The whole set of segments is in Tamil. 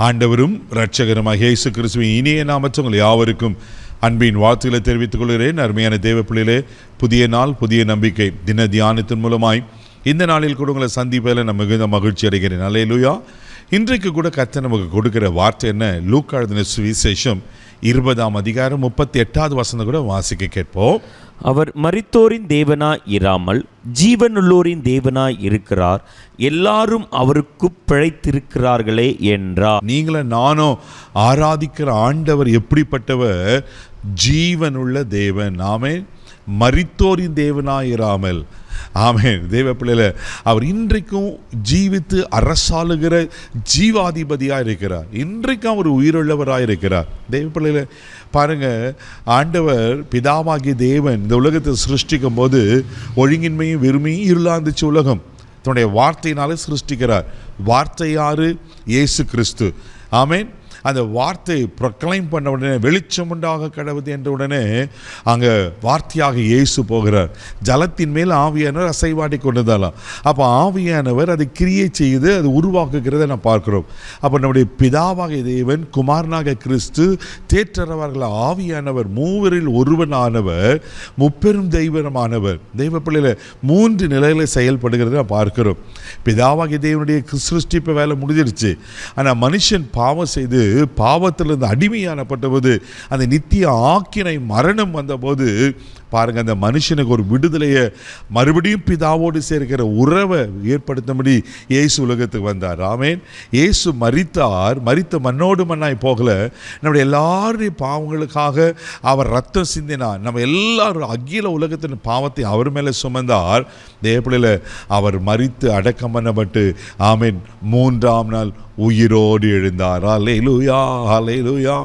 ஆண்டவரும் இரட்சகருமாகிய இயேசு கிறிஸ்துவின் இனிய நாமத்தில் உங்கள் யாவருக்கும் அன்பின் வாழ்த்துக்களை தெரிவித்துக் கொள்கிறேன். அருமையான தேவ பிள்ளைகளே, புதிய நாள், புதிய நம்பிக்கை தின தியானத்தின் மூலமாய் இந்த நாளில் கூட உங்களை சந்திப்பதில் நான் மிகுந்த மகிழ்ச்சி அடைகிறேன். அல்லேலூயா. இன்றைக்கு கூட கர்த்தர் நமக்கு கொடுக்கிற வார்த்தை என்ன? லூக்கா எழுதின சுவிசேஷம் 20ஆம் அதிகாரம் 38வது வசனம் கூட வாசிக்க கேட்போம். அவர் மரித்தோரின் தேவனாய் இராமல் ஜீவனுள்ளோரின் தேவனாய் இருக்கிறார், எல்லாரும் அவருக்கு பிழைத்திருக்கிறார்களே என்றார். நீங்களும் நானும் ஆராதிக்கிற ஆண்டவர் எப்படிப்பட்டவர்? ஜீவனுள்ள தேவன். ஆமென். மரித்தோரின் தேவனாயிராமல். ஆமென். தேவ பிள்ளைல அவர் இன்றைக்கும் ஜீவித்து அரசாளுகிற ஜீவாதிபதியாக இருக்கிறார். இன்றைக்கும் அவர் உயிருள்ளவராக இருக்கிறார். தேவ பிள்ளைல பாருங்க, ஆண்டவர் பிதாவாகிய தேவன் இந்த உலகத்தை சிருஷ்டிக்கும் போது ஒழுங்கின்மையும் வெறுமையும் இருளாந்துச்சு உலகம். தன்னுடைய வார்த்தையினாலே சிருஷ்டிக்கிறார். வார்த்தை யாரு? இயேசு கிறிஸ்து. ஆமென். அந்த வார்த்தை ப்ரொக்ளைம் பண்ண உடனே வெளிச்சம் உண்டாக கடவுது என்ற உடனே அங்கே வார்த்தையாக இயேசு போகிறார். ஜலத்தின் மேல் ஆவியானவர் அசைவாடி கொண்டதாலாம். அப்போ ஆவியானவர் அதை கிரியை செய்து அது உருவாக்குகிறத நான் பார்க்கிறோம். அப்போ நம்முடைய பிதாவாக தேவன், குமாரனாக கிறிஸ்து, தேற்றரவர்கள் ஆவியானவர், மூவரில் ஒருவனானவர், முப்பெரும் தெய்வமானவர். தெய்வ பிள்ளையில 3 நிலையில் செயல்படுகிறத நான் பார்க்கிறோம். பிதாவாகிய தேவனுடைய சிருஷ்டிப்பு வேலை முடிஞ்சிருச்சு. ஆனால் மனுஷன் பாவம் செய்து பாவத்திலிருந்து அடிமையானப்பட்டபோது அந்த நித்திய ஆக்கினை மரணம் வந்தபோது பாருங்க, அந்த மனுஷனுக்கு ஒரு விடுதலையை, மறுபடியும் பிதாவோடு சேர்க்கிற உறவை ஏற்படுத்தும்படி இயேசு உலகத்துக்கு வந்தார். ஆமென். இயேசு மரித்தார். மரித்த மண்ணோடு மண்ணாய் போகல. நம்முடைய எல்லாருடைய பாவங்களுக்காக அவர் ரத்தம் சிந்தினார். நம்ம எல்லாரும் அகில உலகத்தின் பாவத்தை அவர் மேலே சுமந்தார். தேவப்பிள்ளையில அவர் மரித்து அடக்கம் பண்ணப்பட்டு ஆமென் 3ஆம் நாள் உயிரோடு எழுந்தார். அல்லேலூயா, அல்லேலூயா.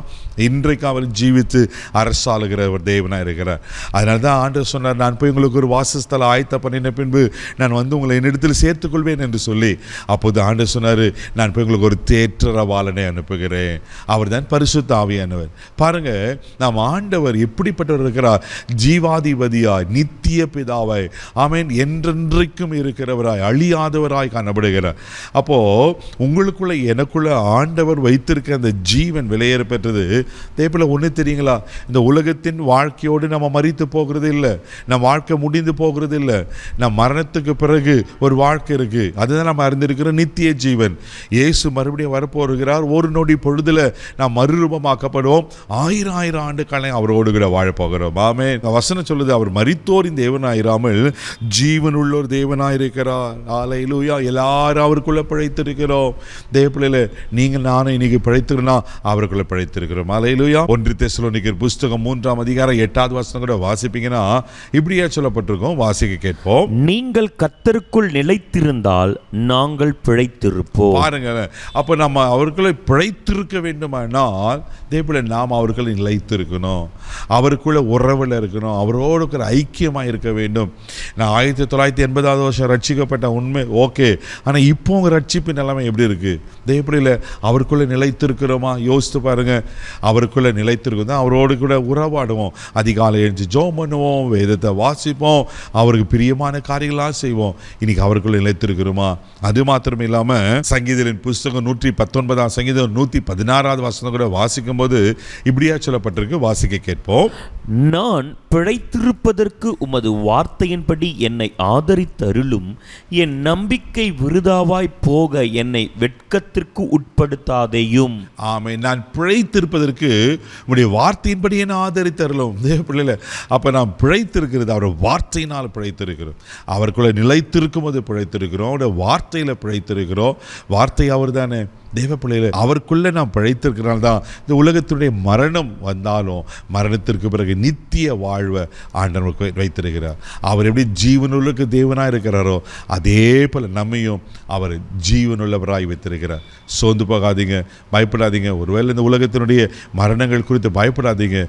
இன்றைக்கு அவர் ஜீவித்து அரசாளுகிற ஒரு தேவனாக இருக்கிறார். அதனால தான் ஆண்டவர் சொன்னார், நான் போய் உங்களுக்கு ஒரு வாசஸ்தலம் ஆயத்த பண்ணின பின்பு நான் வந்து உங்களை என்னிடத்தில் சேர்த்துக்கொள்வேன் என்று சொல்லி. அப்போது ஆண்டவர் சொன்னார், நான் போய் உங்களுக்கு ஒரு தேற்றரவாளனை அனுப்புகிறேன். அவர் தான் பரிசுத்த ஆவியானவர். பாருங்க, நாம் ஆண்டவர் எப்படிப்பட்டவர் இருக்கிறார்? ஜீவாதிபதியாய், நித்திய பிதாவாய், ஆமென், என்றென்றைக்கும் இருக்கிறவராய், அழியாதவராய் காணப்படுகிறார். அப்போ உங்களுக்குள்ள எனக்குள்ள ஆண்டவர் வைத்திருக்க அந்த ஜீவன் விலையேற பெற்றது. தேவப்பிள்ளை ஒன்று தெரியுங்களா? இந்த உலகத்தின் வாழ்க்கையோடு நம்ம மரித்து போகிறது இல்லை. நம் வாழ்க்கை முடிந்து போகிறது இல்லை. நம் மரணத்துக்கு பிறகு ஒரு வாழ்க்கை இருக்கு. அதுதான் நம்ம அறிந்திருக்கிற நித்திய ஜீவன். இயேசு மறுபடியும் வரப்போகிறார். ஒரு நொடி பொழுதுல நாம் மறுரூபமாக்கப்படுவோம். 1000 ஆண்டு காலம் அவரோடு கூட வாழப்போகிறோம். ஆமே. வசனம் சொல்லுது, அவர் மரித்தோரின் தேவனாயிராமல் ஜீவனுள்ளோர் தேவனாயிருக்கிறார். அல்லேலூயா. எல்லாரும் அவருக்குள்ள பிழைத்திருக்கிறோம். தேவப்பிள்ளையில நீங்கள் நானும் இன்னைக்கு பிழைத்திருக்கா அவருக்குள்ள பிழைத்திருக்கிறோம். அல்லேலூயா. 1 தெசலோனிக்கர் புஸ்தகம் 3ஆம் அதிகாரம் 8வது வசனம் கூட வாசிப்பீங்கன்னா இப்படியே சொல்லப்பட்டிருக்கும். வாசிக்க கேட்போம். நீங்கள் கர்த்தருக்குள் நிலைத்திருந்தால் நாங்கள் பிழைத்திருப்போம். பாருங்க, அப்ப நம்ம அவர்களை பிழைத்திருக்க வேண்டுமானால் தேவப்பிள்ளை நாம் அவர்களை நிலைத்திருக்கணும். அவருக்குள்ள உறவில் இருக்கணும். அவரோடு இருக்கிற ஐக்கியமாக இருக்க வேண்டும். நான் 1980வது வருஷம் ரட்சிக்கப்பட்ட உண்மை ஓகே. ஆனால் இப்போ உங்கள் ரட்சிப்பு நிலைமை எப்படி இருக்கு? தேவப்பிள்ளையில அவருக்குள்ள நிலைத்திருக்கிறோமா? யோசித்து பாருங்க. அவருக்குள்ள நிலைத்திருக்கும் தான் அவரோடு கூட உறவாடுவோம். அதிகாலை எழுந்து ஜெபம் பண்ணுவோம், வேதத்தை வாசிப்போம், அவருக்கு பிரியமான காரியங்களாக செய்வோம். இன்னைக்கு அவருக்குள்ள நிலைத்திருக்கிறோமா? அது மாத்திரம் இல்லாம சங்கீதத்தின் புஸ்தகம் 119ஆம் சங்கீதம் 116வது வசனம் கூட வாசிக்கும் போது இப்படியா சொல்லப்பட்டிருக்கு. வாசிக்க கேட்போம். நான் பிழைத்திருப்பதற்கு உமது வார்த்தையின்படி என்னை ஆதரித்தருளும், என் நம்பிக்கை விருதாவாய் போக என்னை வெட்கத்திற்கு உட்படுத்தாதேயும். ஆமென். நான் பிழைத்திருப்பதற்கு உம்முடைய வார்த்தையின்படி என்னை ஆதரித்தருளும். தேவ பிள்ளைகளே, அப்ப நாம் பிழைத்திருக்கிறது அவர் வார்த்தையினால் பிழைத்திருக்கிறோம். அவருக்குள்ள நிலைத்திருக்கும் போது பிழைத்திருக்கிறோம். அவருடைய வார்த்தையில பிழைத்திருக்கிறோம். வார்த்தை அவர் தானே. தேவ பிள்ளைகளே, அவருக்குள்ள நாம் பிழைத்திருக்கிறனால தான் இந்த உலகத்தினுடைய மரணம் வந்தாலும் மரணத்திற்கு பிறகு நித்திய வாழ்வை ஆண்டவருக்கு வைத்திருக்கிறார். அவர் எப்படி ஜீவனுள்ள தேவனாக இருக்கிறாரோ அதே போல் நம்மையும் அவர் ஜீவனுள்ளவராய் வைத்திருக்கிறார். சோர்ந்து போகாதீங்க, பயப்படாதீங்க. ஒருவேளை இந்த உலகத்தினுடைய மரணங்கள் குறித்து பயப்படாதீங்க.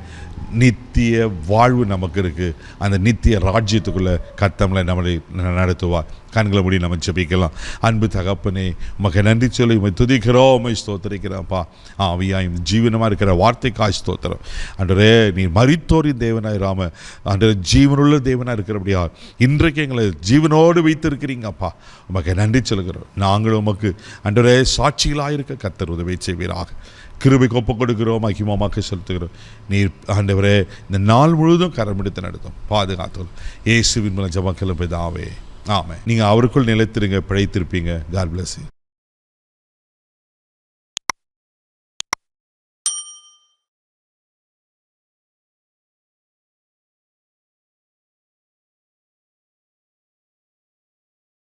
நித்திய வாழ்வு நமக்கு இருக்கு. அந்த நித்திய ராஜ்யத்துக்குள்ள கர்த்தர் நம்மளை நடத்துவார். கண்களை மூடி நம்ம ஜெபிக்கலாம். அன்பு தகப்பனே, உமக்கு நன்றி சொல்லி உம்மை துதிக்கிறோம், உம்மை ஸ்தோத்திரிக்கிறோம்ப்பா. ஆவியாயும் ஜீவனமாக இருக்கிற வார்த்தைக்காய் ஸ்தோத்திரம். ஆண்டவரே, நீர் மரித்தோரின் தேவனாய் இராம ஆண்டவரே ஜீவனுள்ள தேவனாக இருக்கிறபடியா இன்றைக்கு எங்களை ஜீவனோடு வைத்திருக்கிறீங்கப்பா. உமக்கு நன்றி சொல்கிறோம். நாங்களும் உமக்கு ஆண்டவரே சாட்சிகளாக இருக்க கர்த்தர் உதவி செய்வீராக. கிருபைக்கு ஒப்புக் கொடுக்கிறோம், மகிமாமாக்க செலுத்துகிறோம். நீர் ஆண்டவரே இந்த நாள் முழுவதும் கரமெடுத்து நடத்தும், பாதுகாத்தோம். இயேசுவின் மூலம் ஜெபம் கேளும் பிதாவே, ஆமென். நீங்கள் அவருக்குள் நிலைத்திருங்க, பிழைத்திருப்பீங்க. God bless you.